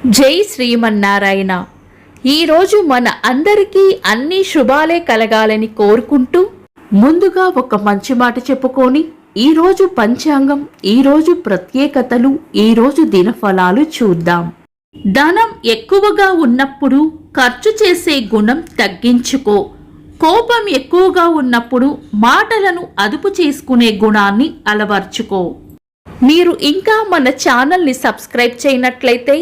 జై శ్రీమన్నారాయణ. ఈరోజు మన అందరికీ అన్ని శుభాలే కలగాలని కోరుకుంటూ ముందుగా ఒక మంచి మాట చెప్పుకొని ఈరోజు పంచాంగం, ఈరోజు ప్రత్యేకతలు, ఈరోజు దినఫలాలు చూద్దాం. ధనం ఎక్కువగా ఉన్నప్పుడు ఖర్చు చేసే గుణం తగ్గించుకో. కోపం ఎక్కువగా ఉన్నప్పుడు మాటలను అదుపు చేసుకునే గుణాన్ని అలవర్చుకో. మీరు ఇంకా మన ఛానల్ని సబ్స్క్రైబ్ చేయనట్లయితే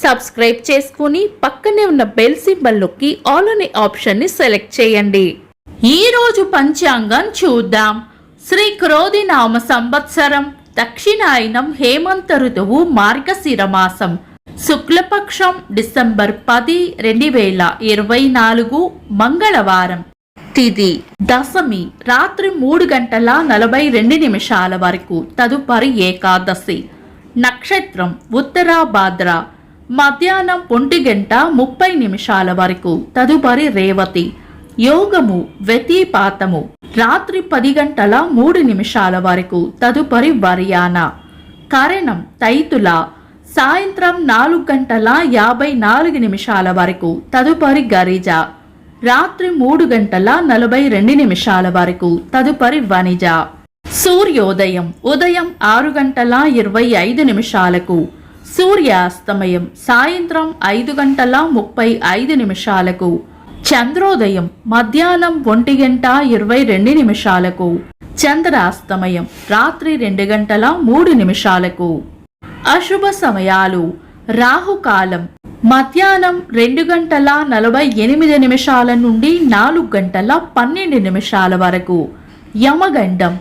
సబ్స్క్రైబ్ చేసుకుని పక్కనే ఉన్న బెల్ సింబల్ నొక్కి ఆల్ అనే ఆప్షన్ని సెలెక్ట్ చేయండి. ఈరోజు పంచాంగం చూద్దాం. శ్రీ క్రోధినామ సంవత్సరం, దక్షిణాయనం, హేమంత ఋతువు, మార్గశిర మాసం, శుక్లపక్షం, డిసెంబర్ 10, 2024, మంగళవారం. తిథి దశమి, రాత్రి 3:42 వరకు. తదుపరి ఏకాదశి. నక్షత్రం ఉత్తరాభాద్ర, మధ్యాహ్నం 1:30 వరకు. తదుపరి రేవతి. యోగము వ్యతిపాతము, రాత్రి 10:03 వరకు. తదుపరి వర్యాన. కరణం తైతుల, సాయంత్రం 4:54 వరకు. తదుపరి గరిజ, రాత్రి 3:42 వరకు. తదుపరి వనిజ. సూర్యోదయం ఉదయం 6:25. సూర్యాస్తమయం సాయంత్రం 5:35. చంద్రోదయం మధ్యాహ్నం 1:22. చంద్రాస్తమయం రాత్రి 2:03. అశుభ సమయాలు. రాహుకాలం మధ్యాహ్నం 2:48 నుండి 4:12 వరకు. యమగండం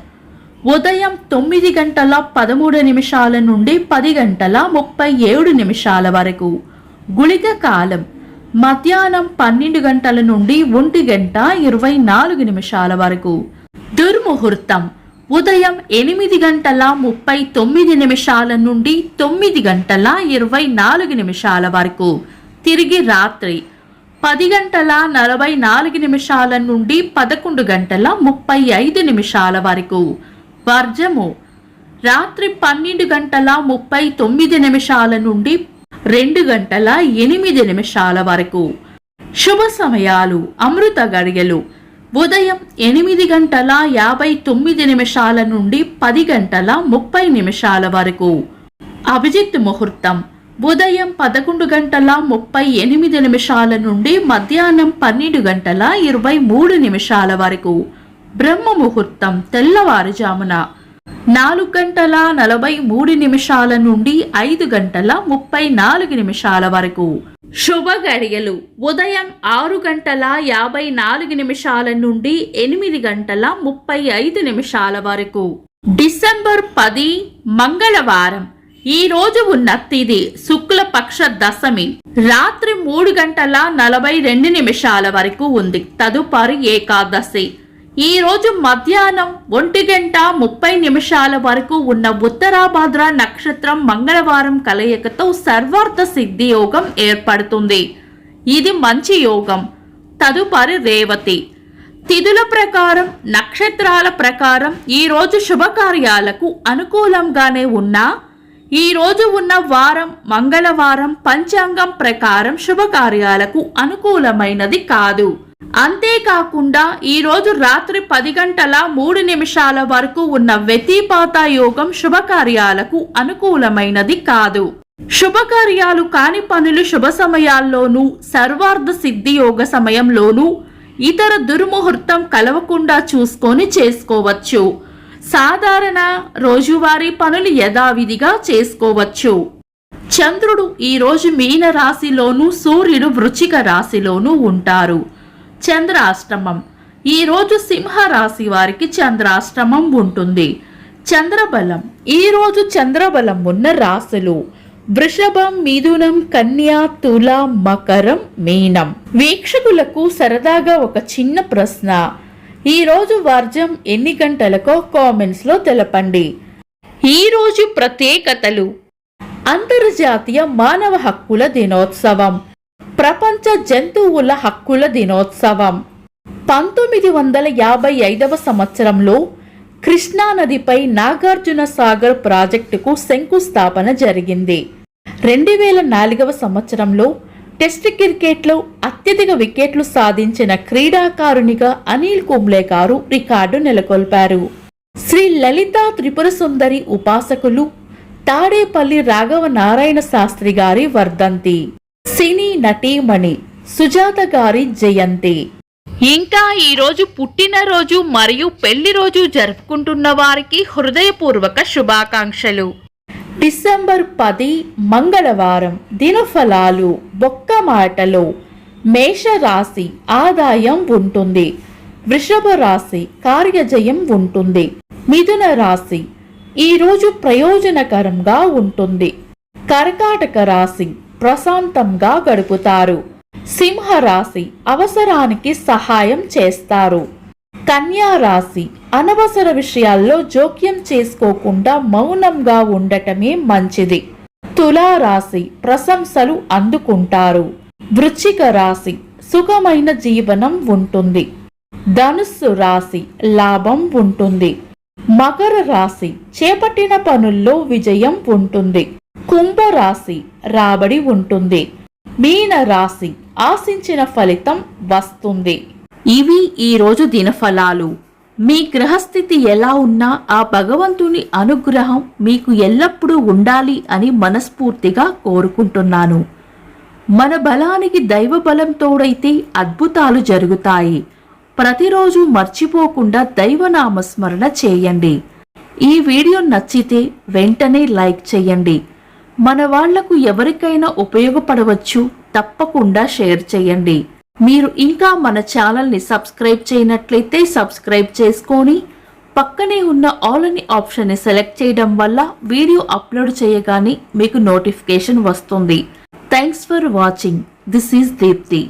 ఉదయం 9:13 నుండి 10:37 వరకు. గుళిక కాలం మధ్యాహ్నం 12 గంటల నుండి 1:24 వరకు. దుర్ముహూర్తం ఉదయం 8:39 నుండి 9:24 వరకు. తిరిగి రాత్రి 10:44 నుండి 11:35 వరకు. వర్జము రాత్రి 12:39 నుండి 2:08 వరకు. శుభ సమయాలు. అమృత గడియలు ఉదయం 8:59 నుండి 10:30 వరకు. అభిజిత్ ముహూర్తం ఉదయం 11:38 నుండి మధ్యాహ్నం 12:23 వరకు. బ్రహ్మ ముహూర్తం తెల్లవారుజామున 4:43 నుండి 5:34 వరకు. శుభ గడియలు ఉదయం 6:54 నుండి 8:35 వరకు. డిసెంబర్ 10 మంగళవారం. ఈ రోజు ఉన్న తిథి శుక్లపక్ష దశమి, రాత్రి 3:42 వరకు ఉంది. తదుపరి ఏకాదశి. ఈ రోజు మధ్యాహ్నం 1:30 వరకు ఉన్న ఉత్తరాభాద్ర నక్షత్రం మంగళవారం కలయికతో సర్వార్థ సిద్ధి యోగం ఏర్పడుతుంది. ఇది మంచి యోగం. తదుపరి రేవతి. తిథుల ప్రకారం, నక్షత్రాల ప్రకారం ఈ రోజు శుభకార్యాలకు అనుకూలంగానే ఉన్నా ఈ రోజు ఉన్న వారం మంగళవారం పంచాంగం ప్రకారం శుభకార్యాలకు అనుకూలమైనది కాదు. అంతేకాకుండా ఈ రోజు రాత్రి 10:03 వరకు ఉన్న వ్యతిపాత యోగం శుభకార్యాలకు అనుకూలమైనది కాదు. శుభకార్యాలు కాని పనులు శుభ సమయాల్లోనూ, సర్వార్థ సిద్ధి యోగ సమయంలోనూ ఇతర దుర్ముహూర్తం కలవకుండా చూసుకొని చేసుకోవచ్చు. సాధారణ రోజువారీ పనులు యథావిధిగా చేసుకోవచ్చు. చంద్రుడు ఈ రోజు మీన రాశిలోనూ, సూర్యుడు వృశ్చిక రాశిలోనూ ఉంటారు. చంద్రాష్టమం ఈ రోజు సింహ రాశి వారికి చంద్రాష్టమం ఉంటుంది. చంద్రబలం ఈ రోజు చంద్రబలం ఉన్న రాశులు వృషభం, మిథునం, కన్యా, తుల, మకరం, మీనం. వీక్షకులకు సరదాగా ఒక చిన్న ప్రశ్న. ఈ రోజు వర్జం ఎన్ని గంటలకో కామెంట్స్ లో తెలపండి. ఈ రోజు ప్రత్యేకతలు. అంతర్జాతీయ మానవ హక్కుల దినోత్సవం, ప్రపంచ జంతువుల హక్కుల దినోత్సవం. 1955 సంవత్సరంలో కృష్ణానదిపై నాగార్జున సాగర్ ప్రాజెక్టుకు శంకుస్థాపన జరిగింది. 2004 సంవత్సరంలో టెస్ట్ క్రికెట్లో అత్యధిక వికెట్లు సాధించిన క్రీడాకారునిగా అనిల్ కుంబ్లే గారు రికార్డు నెలకొల్పారు. శ్రీ లలితా త్రిపుర సుందరి ఉపాసకులు తాడేపల్లి రాఘవ నారాయణ శాస్త్రి గారి వర్ధంతి. సినీ నటీమణి సుజాత గారి జయంతి. ఇంకా ఈరోజు పుట్టినరోజు మరియు పెళ్లి రోజు జరుపుకుంటున్న వారికి హృదయపూర్వక శుభాకాంక్షలు. డిసెంబర్ 10 మంగళవారం. దినఫలాలు. బొక్క మాటలో మేషరాశి ఆదాయం ఉంటుంది. వృషభ రాశి కార్యజయం ఉంటుంది. మిథున రాశి ఈరోజు ప్రయోజనకరంగా ఉంటుంది. కర్కాటక రాశి ప్రశాంతంగా గడుపుతారు. సింహరాశి అవసరానికి సహాయం చేస్తారు. కన్యా రాశి అనవసర విషయాల్లో జోక్యం చేసుకోకుండా మౌనంగా ఉండటమే మంచిది. తులారాశి ప్రశంసలు అందుకుంటారు. వృశ్చిక రాశి సుఖమైన జీవనం ఉంటుంది. ధనుస్సు రాశి లాభం ఉంటుంది. మకర రాశి చేపట్టిన పనుల్లో విజయం ఉంటుంది. కుంభరాశి రాబడి ఉంటుంది. మీన రాశి ఆశించిన ఫలితం వస్తుంది. ఇవి ఈరోజు దినఫలాలు. మీ గ్రహస్థితి ఎలా ఉన్నా ఆ భగవంతుని అనుగ్రహం మీకు ఎల్లప్పుడూ ఉండాలి అని మనస్ఫూర్తిగా కోరుకుంటున్నాను. మన బలానికి దైవ బలం తోడైతే అద్భుతాలు జరుగుతాయి. ప్రతిరోజు మర్చిపోకుండా దైవనామస్మరణ చేయండి. ఈ వీడియో నచ్చితే వెంటనే లైక్ చేయండి. మన వాళ్లకు ఎవరికైనా ఉపయోగపడవచ్చు. తప్పకుండా షేర్ చేయండి. మీరు ఇంకా మన ఛానల్ని సబ్స్క్రైబ్ చేయనట్లయితే సబ్స్క్రైబ్ చేసుకొని పక్కనే ఉన్న ఆల్ అని ఆప్షన్ని సెలెక్ట్ చేయడం వల్ల వీడియో అప్లోడ్ చేయగానే మీకు నోటిఫికేషన్ వస్తుంది. Thanks for watching. This is Deepti.